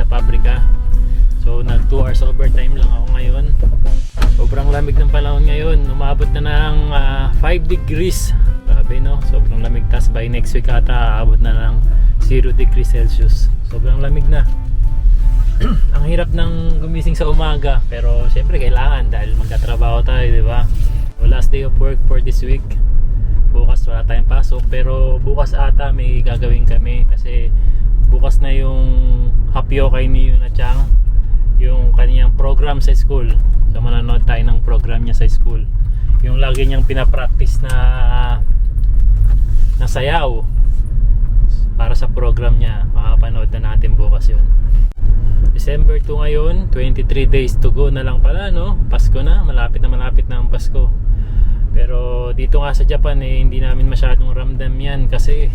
sa pabrika. So nag 2 hours overtime lang ako ngayon. Sobrang lamig ng panahon ngayon. Umabot na ng 5 degrees. Grabe no, sobrang lamig. Tas by next week ata aabot na ng 0 degrees Celsius. Sobrang lamig na. Ang hirap ng gumising sa umaga, pero syempre kailangan dahil magtatrabaho tayo, di ba? So, last day of work for this week. Bukas wala tayong pasok, pero bukas ata may gagawin kami kasi bukas na yung hapyo kay ni Yuna Chang, yung kaniyang program sa school. So manonood tayo ng program niya sa school. Yung lagi niyang pinapractice na sayaw para sa program niya. Makapanood na natin bukas yun. December 2 ngayon, 23 days to go na lang pala, no? Pasko na, malapit na ang Pasko. Pero dito nga sa Japan hindi namin masyadong ramdam yan kasi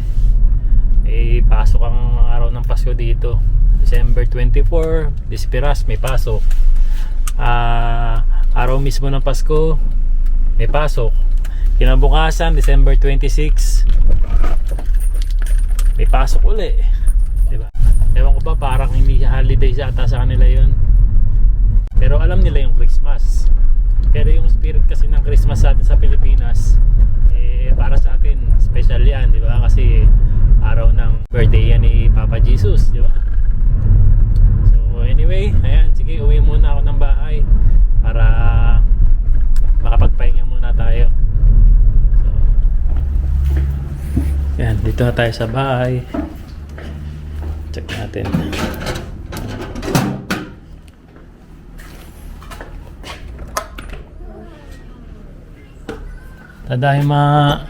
pasok ang araw ng Pasko dito. December 24, Disperas, may pasok. Araw mismo ng Pasko, may pasok. Kinabukasan, December 26, may pasok uli. Diba? Ewan ko ba, parang hindi holiday ata sa kanila yun. Pero alam nila yung Christmas. Pero yung spirit kasi ng Christmas sa atin sa Pilipinas, para sa atin, special yan, di ba? Kasi araw ng birthday yan ni Papa Jesus, di ba? So anyway, ayan, sige, uwi muna ako ng bahay para makapagpahinga muna tayo. So, ayan, dito na tayo sa bahay. Check natin. Tadaima.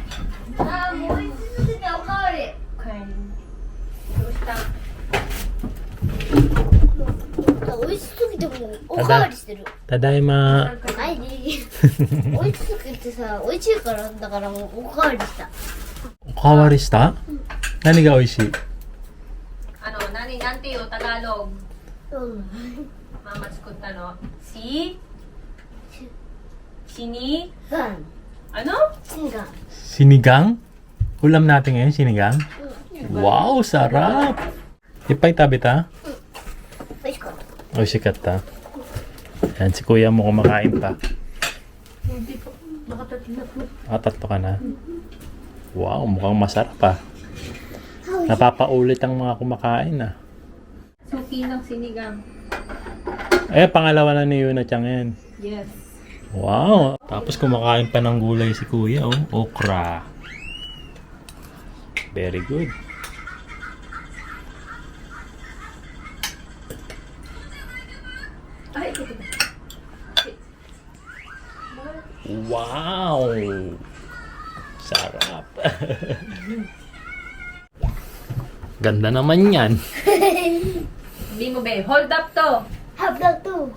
Tadaima. 追いつくってさ、美味しいからだからもうおかわりした。おかわりした？何が美味しい？なんていうTagalog? うん。 Mama作ったの。Sini? ガン。 Ano? チンガン。 Sinigang? Ulam natin ngayon, sinigang? Wow, sarap! Ipay tabi ta? 美味しかった。 Oishikatta. Yan, si kuya mo kumakain pa. Hindi po. Nakatatlong na po. Tatlo ka na. Wow, mukhang masarap pa. Napapaulit ang mga kumakain ah. Suki ng sinigang. Pangalawa na ni Yuna Chang yan. Yes. Wow! Tapos kumakain pa ng gulay si kuya, oh. Okra. Very good. Ay, ito. Wow! Sarap. Ganda naman yan. Hindi mo be. Hold up to. Have that too.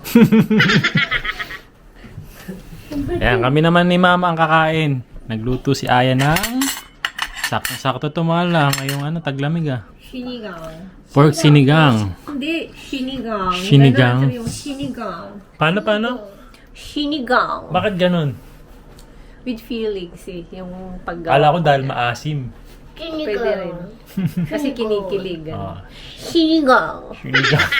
Ayan, kami naman ni Mama ang kakain. Nagluto si Aya ng sakto-sakto tumala. Ngayong taglamig ah. Sinigang. Pork sinigang. Hindi. Sinigang. Sinigang. Ganun yung sinigang. Paano? Sinigang. Bakit ganun? With feelings eh. Yung paggawa. Kala ko dahil maasim. Pwede rin. Kasi kinikilig. Ah, Sinigang. sinigang.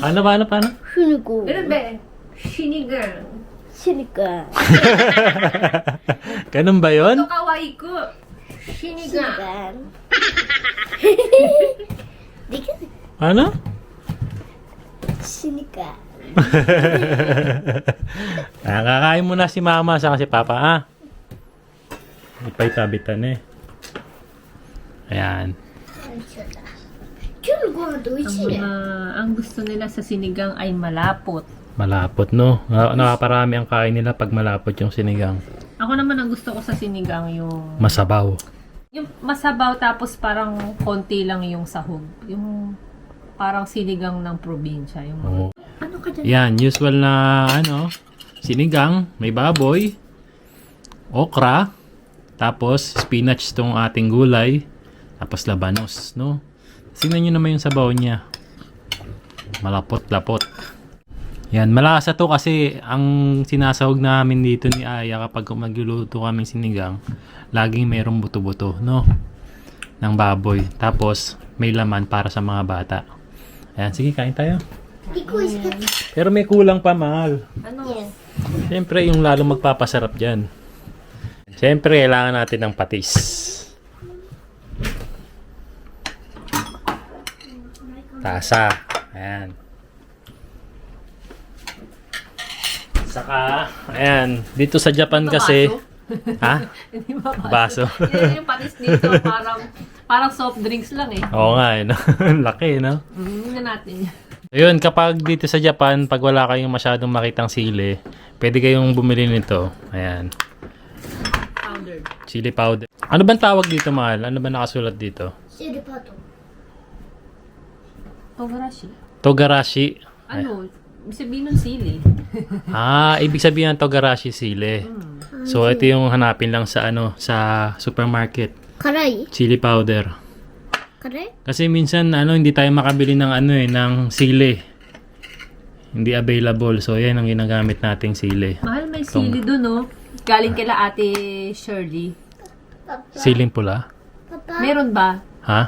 Sinigang. Paano? Sinigang. Pero be, sinigang. Sinigang. Ganun ba yun? Ito kawaii ko. Sinigang. Di ka Ano? sinigang. Kakain mo na si Mama sa si Papa ah. Ipay tabitan eh. Ayan. 今日のご飯って美味しいね。 Ang gusto nila sa sinigang ay malapot. Malapot no? Nakaparami ang kain nila pag malapot yung sinigang. Ako naman ang gusto ko sa sinigang yung Masabaw. yung masabaw tapos parang konti lang yung sahog. Yung parang sinigang ng probinsya. Yung Oo. ano ka dyan? Yan, usual na sinigang, may baboy, okra, tapos spinach tong ating gulay, tapos labanos, no? Tingnan nyo naman yung sabaw niya. Malapot-lapot. Yan, malasa to kasi ang sinasahog namin dito ni Aya kapag magluluto kami sinigang, laging mayroong buto-buto, no? Ng baboy. Tapos, may laman para sa mga bata. Ayan, sige, kain tayo. Ikaw is kat. Pero may kulang pa, mahal. Ano? Yes. Siyempre, yung lalong magpapasarap dyan. Siyempre, kailangan natin ng patis. Tasa. Ayan. Saka, ayan. Dito sa Japan kasi... Ha? Hindi ba Baso. Yan yung patis dito, parang soft drinks lang eh. Oo nga, eh, no? Laki, no? Tingnan natin. Ayun, kapag dito sa Japan, pag wala kayong masyadong makitang sili, pwede kayong bumili nito. Ayan. Powdered. Chili powder. Ano bang tawag dito, mahal? Ano ba nakasulat dito? Sili pato. Togarashi. Togarashi. Ano? Ibig sabihin ng sili. Ibig sabihin ng Togarashi sili. So, ito yung hanapin lang sa sa supermarket. Karay? Chili powder. Karay? Kasi minsan hindi tayo makabili ng ng sili. Hindi available. So, yan ang ginagamit nating sili. Mahal, may sili dun, no? Galing kila Ate Shirley. Papa? Siling pula? Papa? Meron ba? Ha?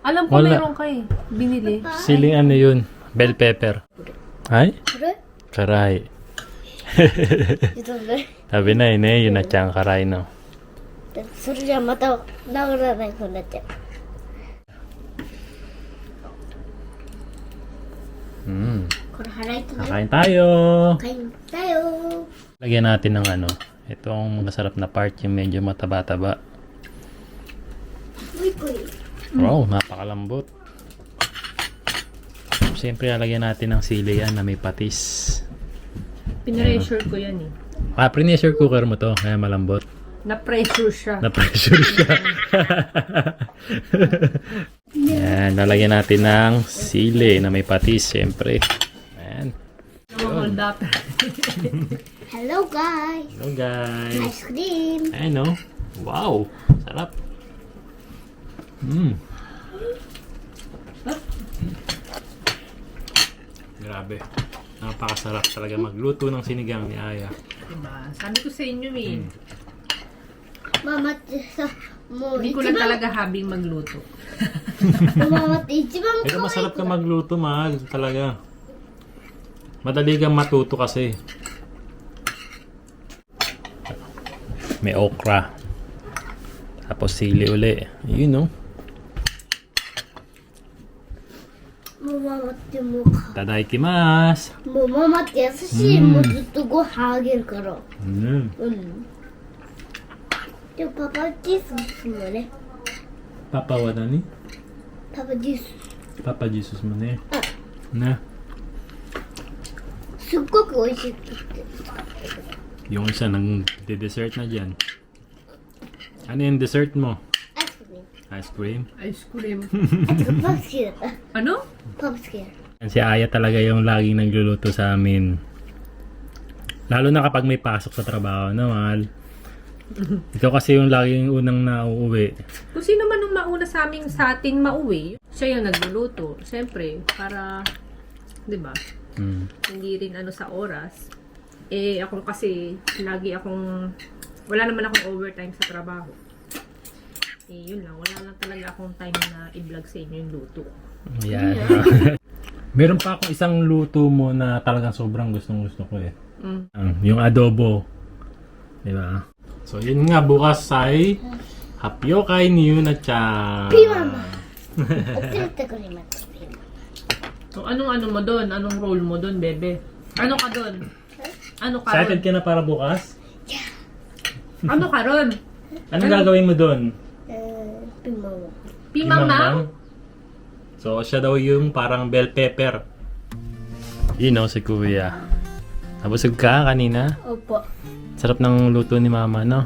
Alam ko Wala. meron kay binili. Siling yun? Bell pepper. Ay? Karay? Karay. Ito ba? Sabi na yun at siyang karay, no? それじゃまた治らないくなっちゃう。 これ払いとね。 Kakain tayo! 買いたよ。 Lagyan natin ng itong masarap na part, yung medyo mataba-taba. もう一個いい。 Wow, napakalambot. Siyempre, lalagyan natin ng sili yan na may patis. Pinressure ko yan eh. Pressure cooker mo to, kaya malambot. Na-pressure siya. Na-pressure siya. Yan, lalagyan natin ng sili na may patis, siyempre. Ayan. Hold up. Hello guys. Hello guys. Ice cream. Ayan o. Wow, sarap. Grabe. Napakasarap talaga magluto ng sinigang ni Aya. Diba? Sabi ko sa inyo eh. Mamaってさ、もう Hindi 一 ko lang 番 talaga habing magluto. ママって一番 Pero 可愛い masarap ka magluto, mahal. Talaga. Madali kang matuto kasi. May okra. Tapos sili uli. Yun, no? もうママってもうか Tadaikimasu! もうママって優しい、もうずっとご飯あげるからうんでもパパジースもね Papa wa nani? パパジース Papa Jesus mo ne. あ Na. すっごく美味しいって言って Yung isa nang de-dessert na dyan. Ano yung dessert mo? アイスクリーム Ice cream. Ice cream. あ、てかパパ好きだった Ano? パパ好きだ Si Aya talaga yung laging nagluluto sa amin. Lalo na kapag may pasok sa trabaho, no, mahal? Ikaw kasi yung laging unang nauuwi. Kung sino man nung mauna sa atin mauwi, siya yung nagluluto. Siyempre, para, di ba? Hindi rin sa oras. Eh, ako kasi, wala naman akong overtime sa trabaho. Eh, yun lang. Wala lang talaga akong time na i-vlog sa inyo yung luto. Yan. Meron pa akong isang luto mo na talagang sobrang gustong-gusto ko eh. Yung adobo. Diba? So, yun nga. Bukas ay Hapyokai ni Yuna-chan. ピーマンだ送ってくれますピーマン So, anong mo doon? Anong role mo doon, bebe? Ano ka doon? Ano ka Excited ron? ka na para bukas? Ano ka ron? Anong gagawin mo doon? ピーマンは Pimang Timang. na? So, siya daw yung parang bell pepper. Si Kuya. Nabusog ka kanina? Opo. Sarap ng luto ni Mama, no?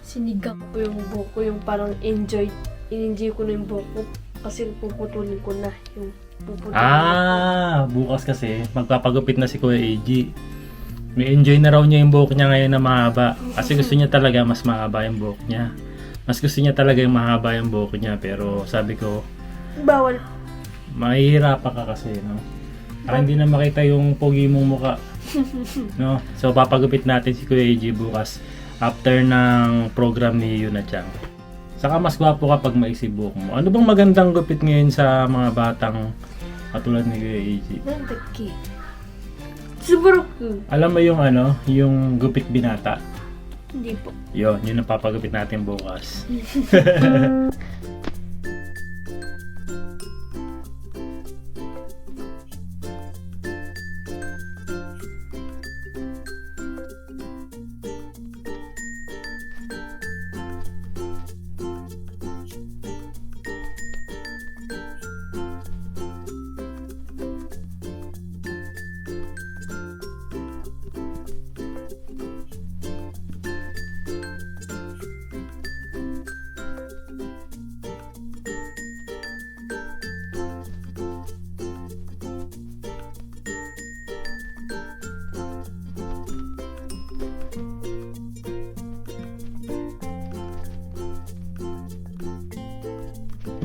Sinigang ko yung buhok ko, yung parang in-enjoy ko na yung buhok ko. Kasi puputulin ko na yung puputulin Bukas kasi magpapagupit na si Kuya AG. May enjoy na raw niya yung buhok niya ngayon na mahaba. Kasi gusto niya talaga mas mahaba yung buhok niya. Mas gusto niya talaga yung mahaba yung buhok niya. Pero sabi ko, Bawal. mahihirapan ka kasi, no? Para hindi na makita yung pogi mong muka. No? So, papagupit natin si Kuya AG bukas after ng program ni Yuna-chan. Saka mas gwapo kapag maiksi buhok mo. Ano bang magandang gupit ngayon sa mga batang Katulad ni Kuya AJ. Nandaki. Subaruku. Alam mo yung ano, yung gupit binata? Hindi po. Yun ang papagupit natin bukas.